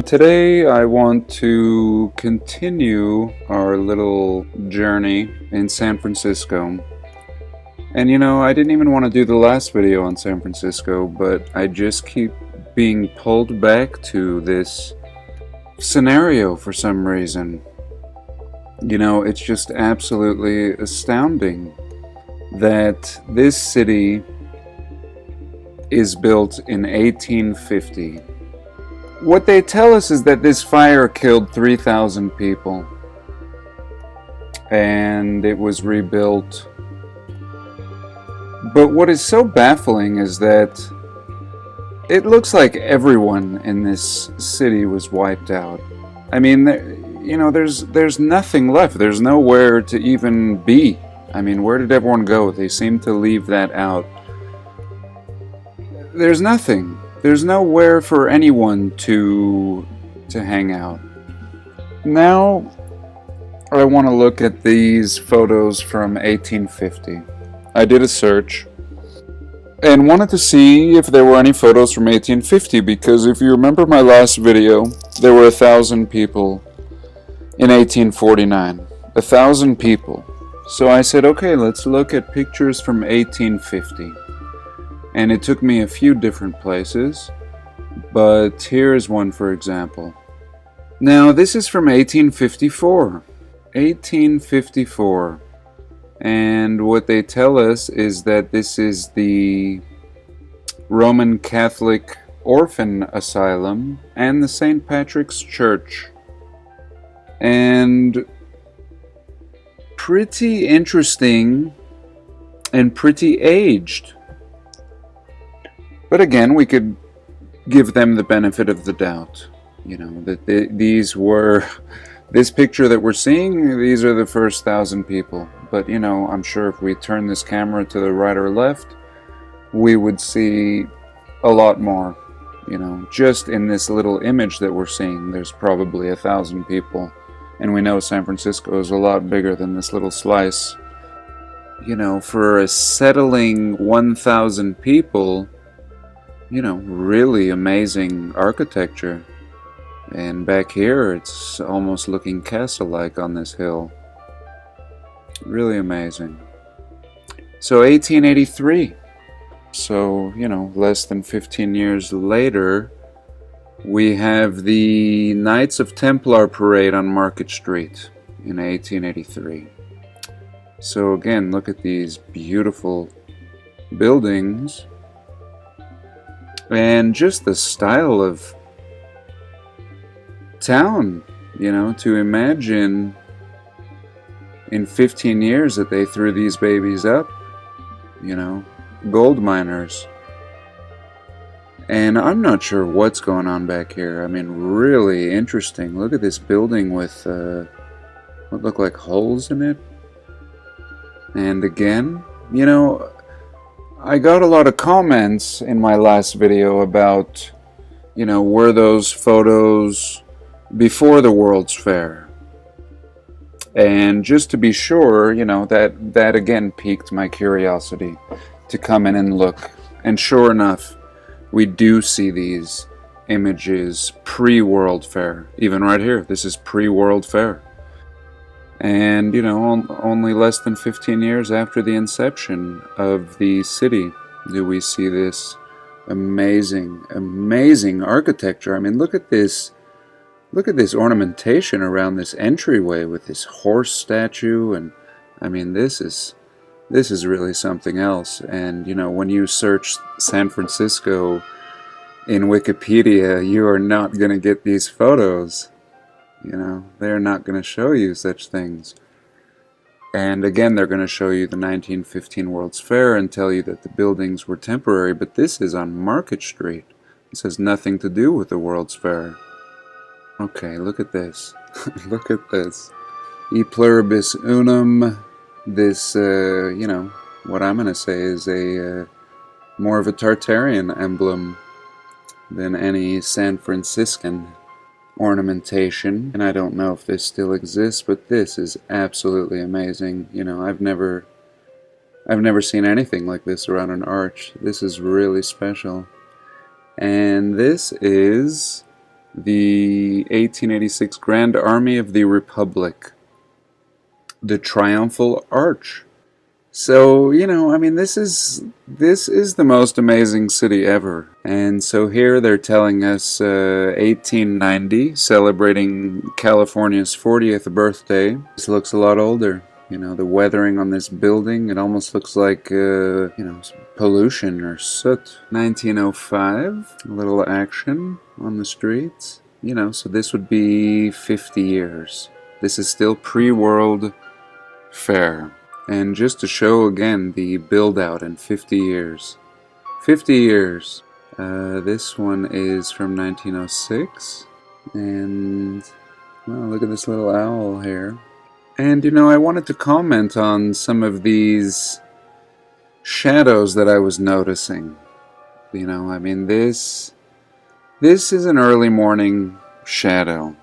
Today I want to continue our little journey in San Francisco. And I didn't even want to do the last video on San Francisco, but I just keep being pulled back to this scenario for some reason. It's just absolutely astounding that this city is built in 1850. What they tell us is that this fire killed 3,000 people and it was rebuilt. But what is so baffling is that it looks like everyone in this city was wiped out. I mean, there's nothing left. There's nowhere to even be. I mean, where did everyone go? They seem to leave that out. There's nothing. There's nowhere for anyone to hang out. Now, I want to look at these photos from 1850. I did a search and wanted to see if there were any photos from 1850, because if you remember my last video, there were 1,000 people in 1849. 1,000 people. So I said, okay, let's look at pictures from 1850. And it took me a few different places, but here's one for example. Now this is from 1854. 1854. And what they tell us is that this is the Roman Catholic Orphan Asylum and the St. Patrick's Church. And pretty interesting and pretty aged. But again, we could give them the benefit of the doubt. That this picture that we're seeing, these are the first 1,000 people. But, I'm sure if we turn this camera to the right or left, we would see a lot more. Just in this little image that we're seeing, there's probably 1,000 people. And we know San Francisco is a lot bigger than this little slice. For a settling 1,000 people, really amazing architecture. And back here, it's almost looking castle-like on this hill. Really amazing. So 1883. So, less than 15 years later, we have the Knights of Templar parade on Market Street in 1883. So again, look at these beautiful buildings. And just the style of town, to imagine in 15 years that they threw these babies up, gold miners. And I'm not sure what's going on back here. I mean, really interesting. Look at this building with what look like holes in it. And again, I got a lot of comments in my last video about, were those photos before the World's Fair? And just to be sure, that again piqued my curiosity to come in and look. And sure enough, we do see these images pre-World Fair. Even right here, this is pre-World Fair. And, only less than 15 years after the inception of the city do we see this amazing, amazing architecture. I mean, look at this. Look at this ornamentation around this entryway with this horse statue. And, I mean, this is really something else. And, when you search San Francisco in Wikipedia, you are not going to get these photos. They're not going to show you such things. And again, they're going to show you the 1915 World's Fair and tell you that the buildings were temporary, but this is on Market Street. This has nothing to do with the World's Fair. Okay, look at this. Look at this. E pluribus unum. This, what I'm going to say is a more of a Tartarian emblem than any San Franciscan ornamentation. And I don't know if this still exists, but this is absolutely amazing. I've never seen anything like this around an arch. This is really special. And this is the 1886 Grand Army of the Republic, the Triumphal Arch. So, you know, I mean, this is the most amazing city ever. And so here they're telling us 1890, celebrating California's 40th birthday. This looks a lot older. You know, the weathering on this building, it almost looks like, you know, pollution or soot. 1905, a little action on the streets. You know, so this would be 50 years. This is still pre-World Fair. And just to show again the build out in 50 years. 50 years. This one is from 1906. And, well, look at this little owl here. And, you know, I wanted to comment on some of these shadows that I was noticing. You know, I mean, this is an early morning shadow.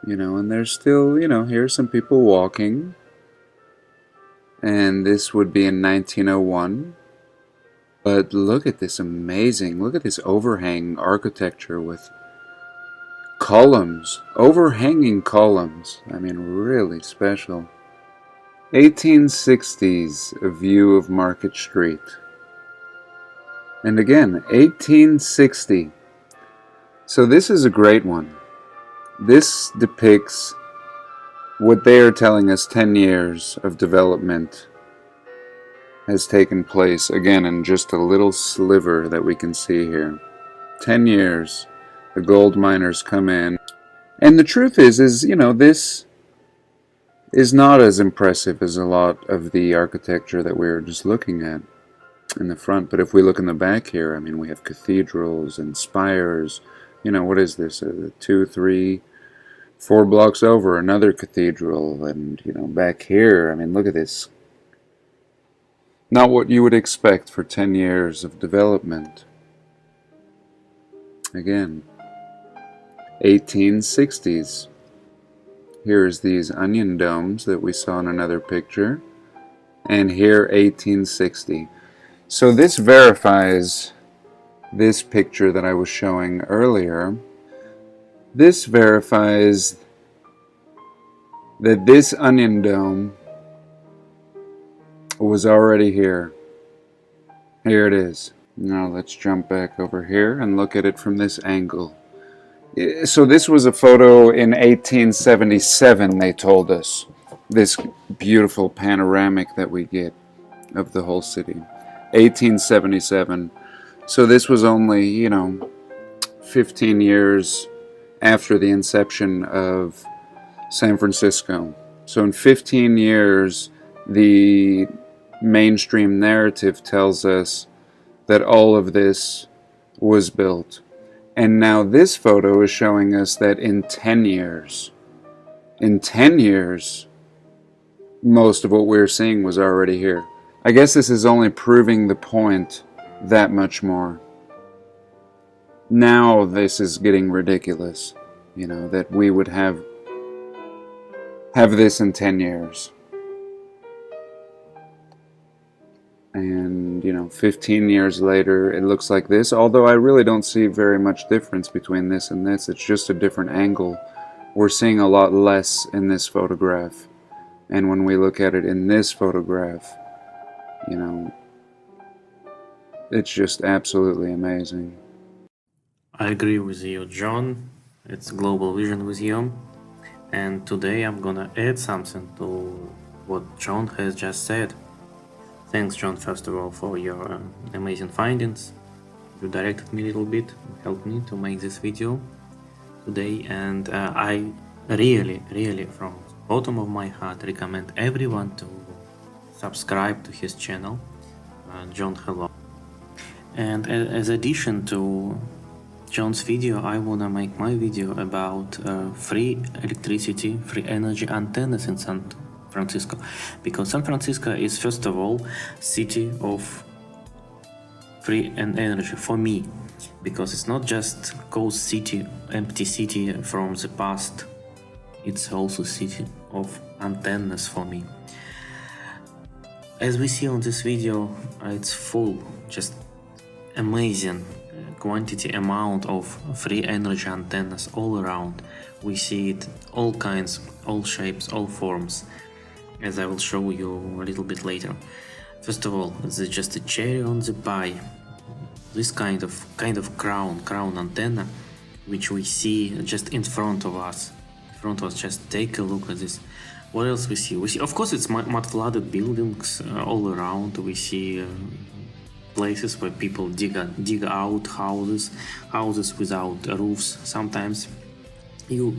You know, and there's still, you know, here's some people walking. And this would be in 1901. But look at this amazing, look at this overhang architecture with columns, overhanging columns. I mean, really special. 1860s, a view of Market Street. And again, 1860. So this is a great one. This depicts what they are telling us 10 years of development has taken place, again, in just a little sliver that we can see here. 10 years, the gold miners come in. And the truth is, you know, this is not as impressive as a lot of the architecture that we were just looking at in the front. But if we look in the back here, I mean, we have cathedrals and spires. You know, what is this? 2, 3... 4 blocks over, another cathedral, and, you know, back here, I mean, look at this. Not what you would expect for 10 years of development. Again, 1860s. Here's these onion domes that we saw in another picture, and here 1860. So this verifies this picture that I was showing earlier. This verifies that this onion dome was already here. Here it is. Now let's jump back over here and look at it from this angle. So this was a photo in 1877, they told us. This beautiful panoramic that we get of the whole city. 1877. So this was only, you know, 15 years after the inception of San Francisco. So in 15 years, the mainstream narrative tells us that all of this was built. And now this photo is showing us that in 10 years, most of what we're seeing was already here. I guess this is only proving the point that much more. Now this is getting ridiculous, you know, that we would have this in 10 years. And, you know, 15 years later, it looks like this, although I really don't see very much difference between this and this. It's just a different angle. We're seeing a lot less in this photograph. And when we look at it in this photograph, you know, it's just absolutely amazing. I agree with you, John. It's Global Vision with you. And today I'm gonna add something to what John has just said. Thanks, John, first of all, for your amazing findings. You directed me a little bit, helped me to make this video today. And I really, from the bottom of my heart, recommend everyone to subscribe to his channel, John Hello. And as addition to John's video, I wanna make my video about free electricity, free energy antennas in San Francisco, because San Francisco is first of all city of free and energy for me, because it's not just ghost city, empty city from the past, it's also city of antennas for me. As we see on this video, it's full, just amazing quantity amount of free energy antennas all around. We see it all kinds, all shapes, all forms, as I will show you a little bit later. First of all, this is just a cherry on the pie. This kind of crown antenna, which we see just in front of us. Just take a look at this. What else we see? We see, of course, it's mud flooded buildings all around. We see places where people dig out houses without roofs. Sometimes you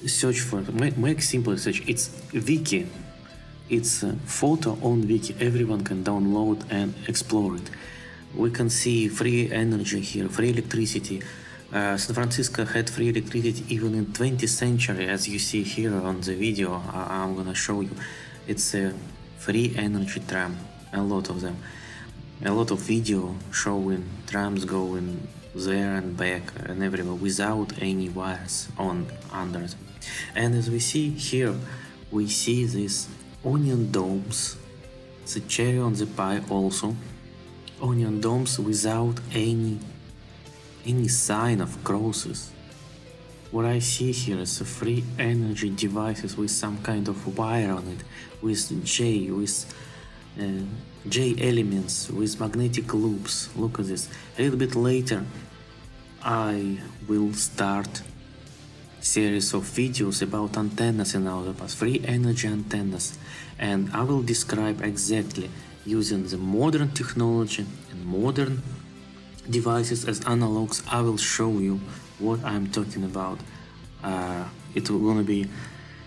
search for, make simple search. It's Wiki. It's a photo on Wiki. Everyone can download and explore it. We can see free energy here, free electricity. San Francisco had free electricity even in 20th century, as you see here on the video I'm gonna show you. It's a free energy tram, a lot of them. A lot of video showing trams going there and back and everywhere without any wires on under them. And as we see here, we see these onion domes, the cherry on the pie also. Onion domes without any sign of crosses. What I see here is a free energy devices with some kind of wire on it, with J elements, with magnetic loops. Look at this. A little bit later I will start series of videos about antennas in our past, free energy antennas, and I will describe exactly using the modern technology and modern devices as analogs. I will show you what I'm talking about. It will gonna be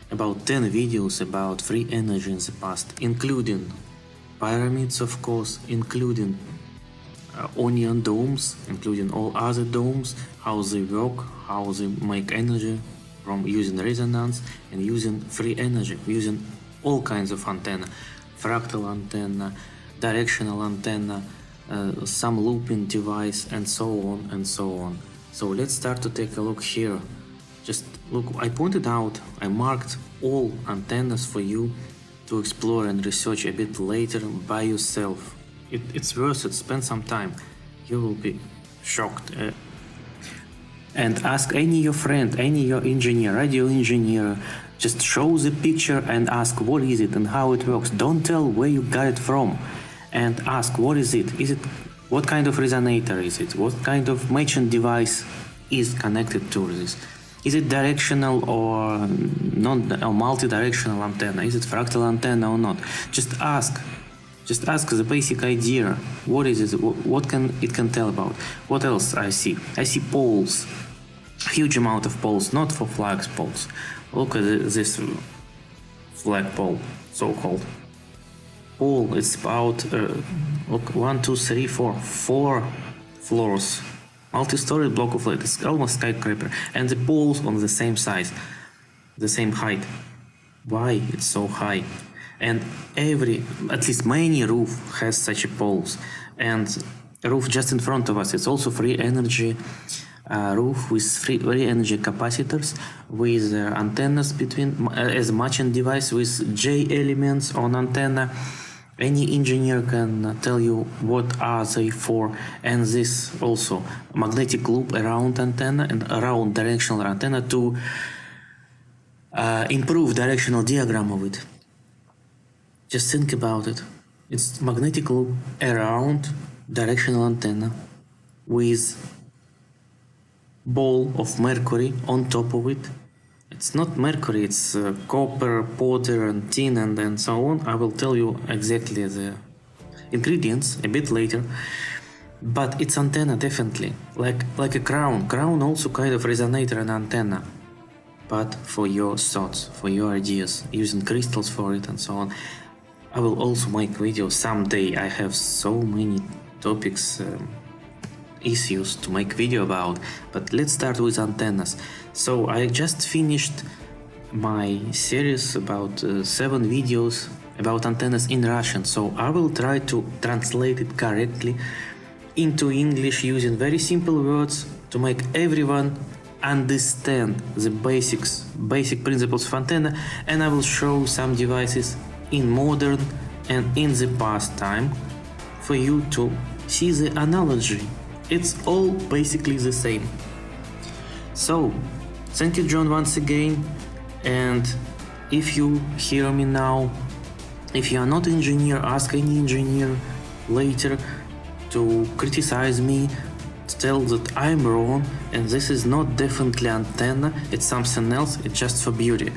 about 10 videos about free energy in the past, including pyramids, of course, including onion domes, including all other domes, how they work, how they make energy from using resonance and using free energy, using all kinds of antenna, fractal antenna, directional antenna, some looping device, and so on and so on. So let's start to take a look here. Just look, I pointed out, I marked all antennas for you to explore and research a bit later by yourself. It's worth it, spend some time. You will be shocked. And ask any your friend, any your engineer, radio engineer, just show the picture and ask what is it and how it works. Don't tell where you got it from. And ask what is it? What kind of resonator is it? What kind of matching device is connected to this? Is it directional or non or multi-directional antenna? Is it fractal antenna or not? Just ask the basic idea. What is it? What can it tell about? What else I see? I see poles, huge amount of poles, not for flags poles. Look at this flagpole, so-called. Pole, it's about look, 1, 2, 3, 4 floors, multi-story block of light. It's almost skyscraper, and the poles on the same size, the same height. Why it's so high? And at least many roof has such a poles, and a roof just in front of us, it's also free energy roof with free energy capacitors, with antennas between as matching device with J elements on antenna. Any engineer can tell you what are they for, and this also magnetic loop around antenna and around directional antenna to improve directional diagram of it. Just think about it. It's magnetic loop around directional antenna with ball of mercury on top of it. It's not mercury, it's copper, powder and tin and so on. I will tell you exactly the ingredients a bit later. But it's antenna definitely, like a crown. Crown also kind of resonator and antenna. But for your thoughts, for your ideas, using crystals for it and so on. I will also make videos someday. I have so many topics, issues to make video about, but let's start with antennas. So I just finished my series about 7 videos about antennas in Russian, so I will try to translate it correctly into English using very simple words to make everyone understand the basic principles of antenna, and I will show some devices in modern and in the past time for you to see the analogy It's all basically the same. So, thank you, John, once again. And if you hear me now, if you are not engineer, ask any engineer later to criticize me, to tell that I'm wrong, and this is not definitely antenna, it's something else, it's just for beauty.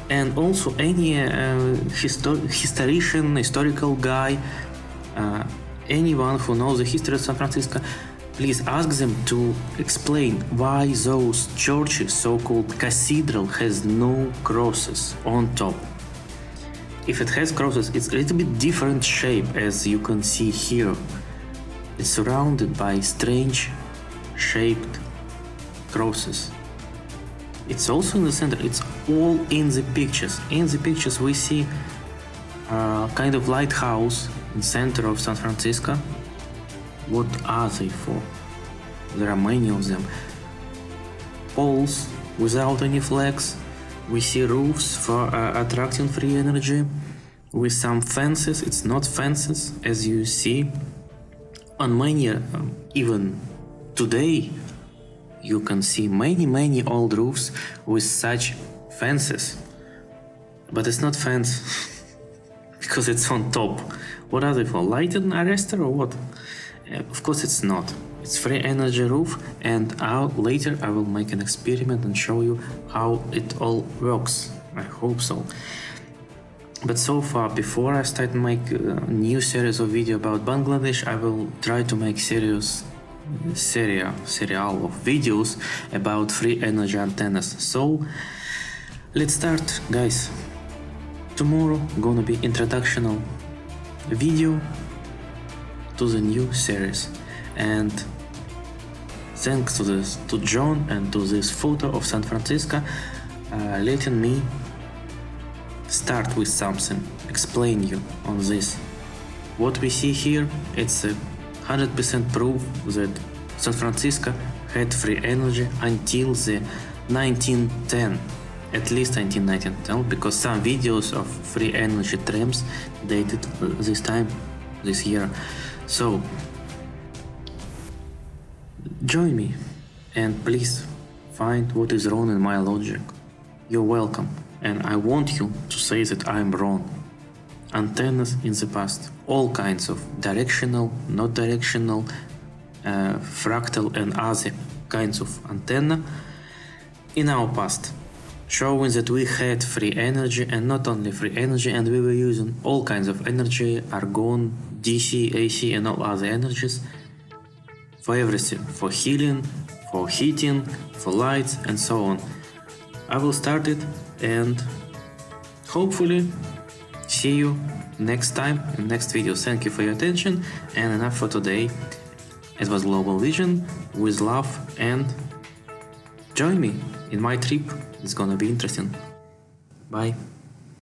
And also any historical guy, anyone who knows the history of San Francisco, please ask them to explain why those churches, so-called cathedral, has no crosses on top. If it has crosses, it's a little bit different shape, as you can see here. It's surrounded by strange shaped crosses. It's also in the center, it's all in the pictures. In the pictures we see a kind of lighthouse in the center of San Francisco. What are they for? There are many of them. Poles without any flags. We see roofs for attracting free energy. With some fences, it's not fences, as you see. On many, even today, you can see many old roofs with such fences. But it's not fence, because it's on top. What are they for? Lighting arrestor or what? Of course it's not. It's free energy roof, and later I will make an experiment and show you how it all works. I hope so. But so far, before I start to make a new series of video about Bangladesh, I will try to make serial of videos about free energy antennas. So let's start, guys. Tomorrow gonna be introductional video to the new series, and thanks to John and to this photo of San Francisco letting me start with something, explain you on this. What we see here, it's a 100% proof that San Francisco had free energy until the 1910, at least 1910, because some videos of free energy trams dated this year. So join me and please find what is wrong in my logic. You're welcome, and I want you to say that I'm wrong. Antennas in the past, all kinds of directional, not directional, fractal and other kinds of antenna in our past, showing that we had free energy, and not only free energy, and we were using all kinds of energy, argon, DC, AC and all other energies for everything, for healing, for heating, for lights and so on. I will start it and hopefully see you next time in next video. Thank you for your attention, and enough for today. It was Global Vision with love, and join me in my trip. It's gonna be interesting. Bye.